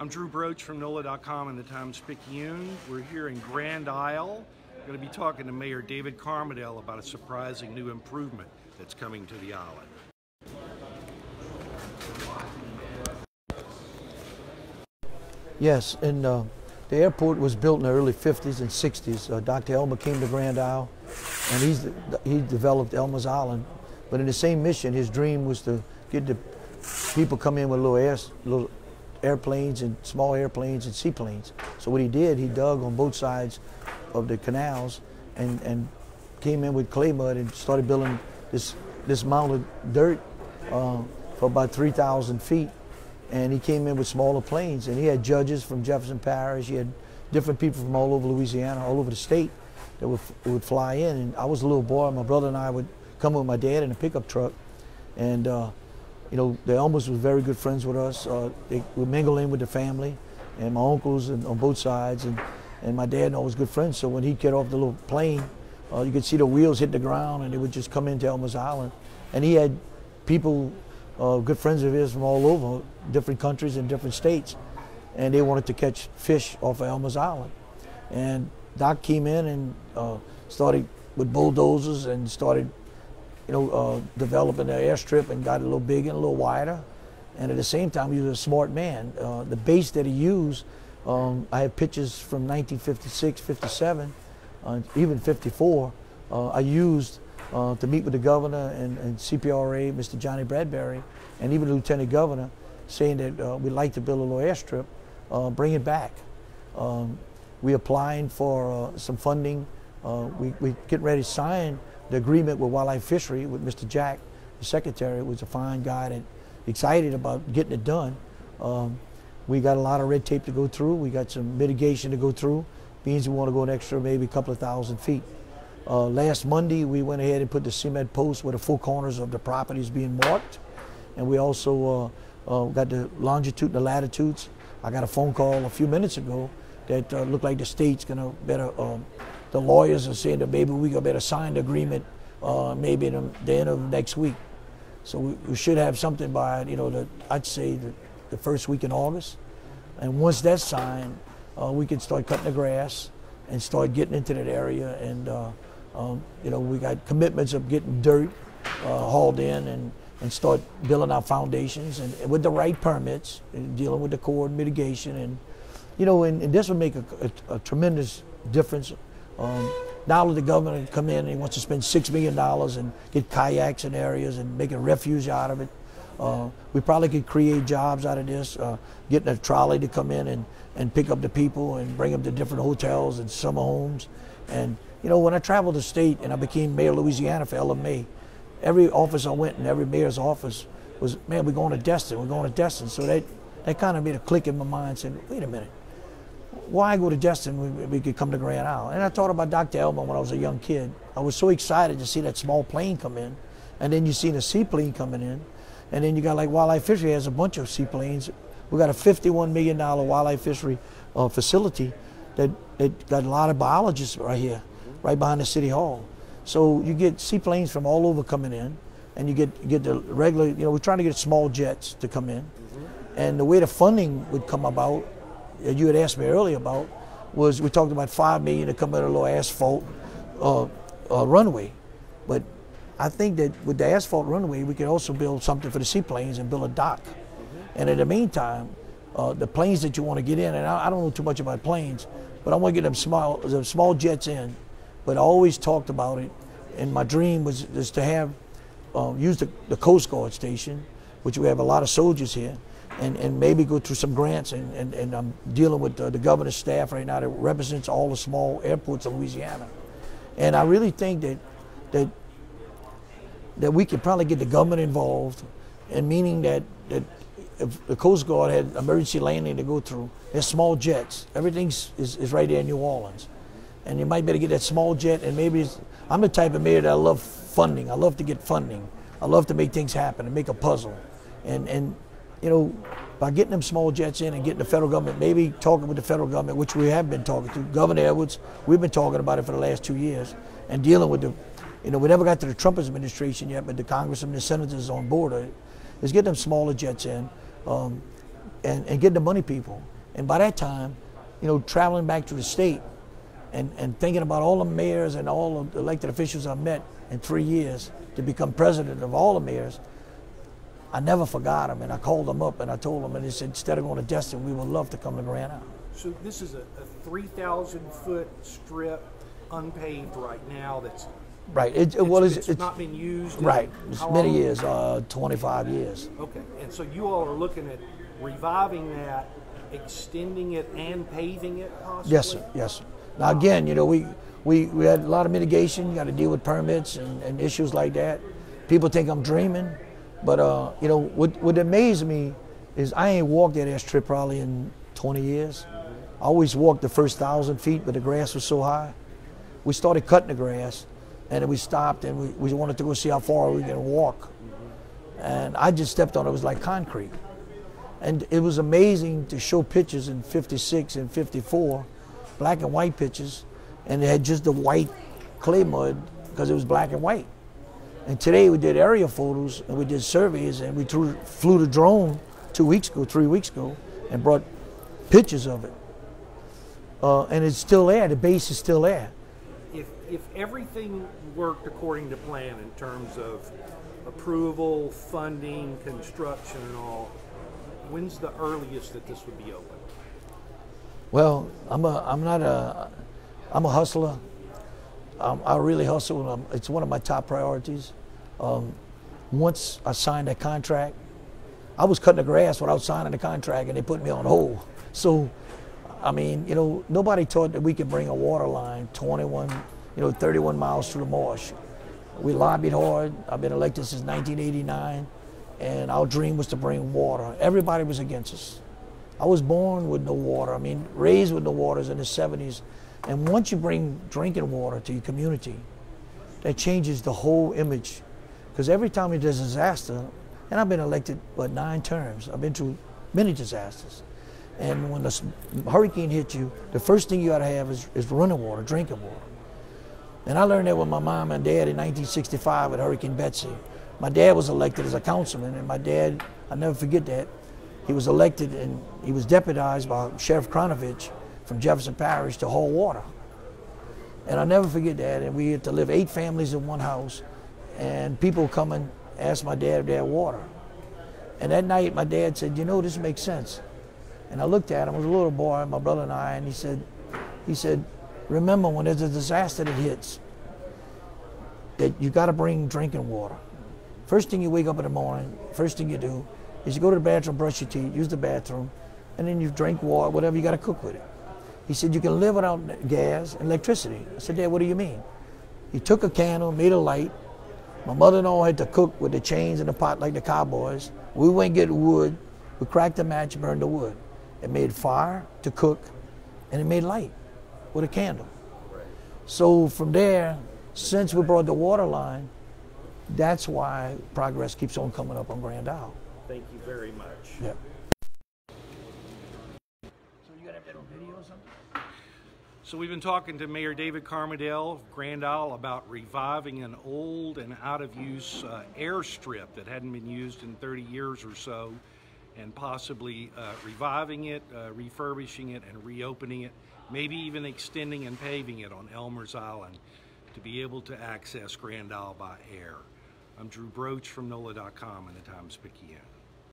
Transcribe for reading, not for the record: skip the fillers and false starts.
I'm Drew Broach from NOLA.com and the Times-Picayune. We're here in Grand Isle. We're going to be talking to Mayor David Camardelle about a surprising new improvement that's coming to the island. Yes, and the airport was built in the early 50s and 60s. Dr. Elmer came to Grand Isle, and he developed Elmer's Island. But in the same mission, his dream was to get the people come in with little airplanes and small airplanes and seaplanes. So what he did, he dug on both sides of the canals and came in with clay mud and started building this mound of dirt for about 3,000 feet. And he came in with smaller planes, and he had judges from Jefferson Parish. He had different people from all over Louisiana, all over the state that would fly in. And I was a little boy. My brother and I would come with my dad in a pickup truck, and you know, the Elmers were very good friends with us. They would mingle in with the family, and my uncles on both sides, and my dad and I was good friends. So when he'd get off the little plane, you could see the wheels hit the ground, and they would just come into Elmer's Island. And he had people, good friends of his from all over, different countries and different states, and they wanted to catch fish off of Elmer's Island. And Doc came in and started with bulldozers and started, you know, developing the airstrip and got it a little bigger and a little wider. And at the same time, he was a smart man. The base that he used, I have pictures from 1956, 57, even 54. I used to meet with the governor and CPRA, Mr. Johnny Bradbury, and even the lieutenant governor, saying that we'd like to build a little airstrip, bring it back. We're applying for some funding. We getting ready to sign the agreement with Wildlife Fishery with Mr. Jack, the secretary, was a fine guy that excited about getting it done. We got a lot of red tape to go through. We got some mitigation to go through. Means we want to go an extra maybe a couple of thousand feet. Last Monday, we went ahead and put the cement post where the four corners of the property is being marked. And we also got the longitude and the latitudes. I got a phone call a few minutes ago that looked like the state's gonna better, the lawyers are saying that maybe we better sign the agreement maybe in the end of next week. So we should have something by, you know, I'd say the first week in August. And once that's signed, we can start cutting the grass and start getting into that area. And you know, we got commitments of getting dirt hauled in and start building our foundations and with the right permits and dealing with the Corps and mitigation. And you know, and this would make a tremendous difference. Now that the governor come in and he wants to spend $6 million and get kayaks in areas and make a refuge out of it, we probably could create jobs out of this, getting a trolley to come in and pick up the people and bring them to different hotels and summer homes. And you know, when I traveled the state and I became mayor of Louisiana for LMA, every office I went in, every mayor's office was, man, we're going to Destin, we're going to Destin. So that kind of made a click in my mind, saying, wait a minute, why go to Destin when we could come to Grand Isle? And I thought about Dr. Elmer when I was a young kid. I was so excited to see that small plane come in, and then you see the seaplane coming in, and then you got like Wildlife Fishery has a bunch of seaplanes. We got a $51 million Wildlife Fishery facility that got a lot of biologists right here, right behind the City Hall. So you get seaplanes from all over coming in, and you get the regular, you know, we're trying to get small jets to come in. And the way the funding would come about, you had asked me earlier about, was we talked about $5 million to come in a little asphalt runway. But I think that with the asphalt runway, we could also build something for the seaplanes and build a dock. And in the meantime, the planes that you want to get in, and I don't know too much about planes, but I want to get them small jets in. But I always talked about it, and my dream was to have, use the Coast Guard station, which we have a lot of soldiers here, and maybe go through some grants, and I'm dealing with the governor's staff right now that represents all the small airports of Louisiana. And I really think that we could probably get the government involved, and meaning that if the Coast Guard had emergency landing to go through, there's small jets. Everything is right there in New Orleans. And you might better get that small jet, and maybe I'm the type of mayor that I love funding. I love to get funding. I love to make things happen and make a puzzle. And you know, by getting them small jets in and getting the federal government, maybe talking with the federal government, which we have been talking to, Governor Edwards, we've been talking about it for the last 2 years, and dealing with the, you know, we never got to the Trump administration yet, but the congressmen and the senators on board is get them smaller jets in. and getting the money people. And by that time, you know, traveling back to the state and thinking about all the mayors and all the elected officials I met in 3 years to become president of all the mayors, I never forgot them. And I called them up and I told them, and they said, instead of going to Destin, we would love to come to Grand Isle. So this is a 3,000-foot strip, unpaved right now. That's right. It's not been used. Right. It's many years, 25 years. Okay. And so you all are looking at reviving that, extending it, and paving it, possibly? Yes, sir. Yes, sir. Now again, you know, we had a lot of mitigation. You got to deal with permits and issues like that. People think I'm dreaming, but you know, what amazed me is I ain't walked that strip probably in 20 years. I always walked the first 1,000 feet, but the grass was so high. We started cutting the grass, and then we stopped, and we wanted to go see how far we can walk. And I just stepped on it. It was like concrete. And it was amazing to show pictures in 56 and 54, black and white pictures, and they had just the white clay mud because it was black and white. And today we did area photos, and we did surveys, and we flew the drone 3 weeks ago, and brought pictures of it. And it's still there, the base is still there. If everything worked according to plan in terms of approval, funding, construction and all, when's the earliest that this would be open? Well, I'm a hustler. I really hustle. It's one of my top priorities. Once I signed that contract, I was cutting the grass without signing the contract, and they put me on hold. So, I mean, you know, nobody thought that we could bring a water line 31 miles through the marsh. We lobbied hard. I've been elected since 1989, and our dream was to bring water. Everybody was against us. I was born with no water. I mean, raised with no water in the 70s. And once you bring drinking water to your community, that changes the whole image. Because every time there's a disaster, and I've been elected, 9 terms. I've been through many disasters. And when the hurricane hits you, the first thing you ought to have is running water, drinking water. And I learned that with my mom and dad in 1965 with Hurricane Betsy. My dad was elected as a councilman, and my dad, I'll never forget that, he was elected and he was deputized by Sheriff Kronovich from Jefferson Parish to haul water. And I'll never forget that, and we had to live 8 families in one house, and people come and ask my dad if they had water. And that night my dad said, you know, this makes sense. And I looked at him, I was a little boy, my brother and I, and he said, remember when there's a disaster that hits, that you got to bring drinking water. First thing you wake up in the morning, first thing you do is you go to the bathroom, brush your teeth, use the bathroom, and then you drink water, whatever you got to cook with it. He said, you can live without gas and electricity. I said, Dad, what do you mean? He took a candle, made a light. My mother-in-law had to cook with the chains in the pot like the cowboys. We went and get wood. We cracked the match, burned the wood. It made fire to cook, and it made light with a candle. So from there, since we brought the water line, that's why progress keeps on coming up on Grand Isle. Thank you very much. Yeah. So you got to have that on video or something? So we've been talking to Mayor David Camardelle of Grand Isle about reviving an old and out-of-use airstrip that hadn't been used in 30 years or so, and possibly reviving it, refurbishing it, and reopening it, maybe even extending and paving it on Elmer's Island to be able to access Grand Isle by air. I'm Drew Broach from NOLA.com and the Times-Picayune.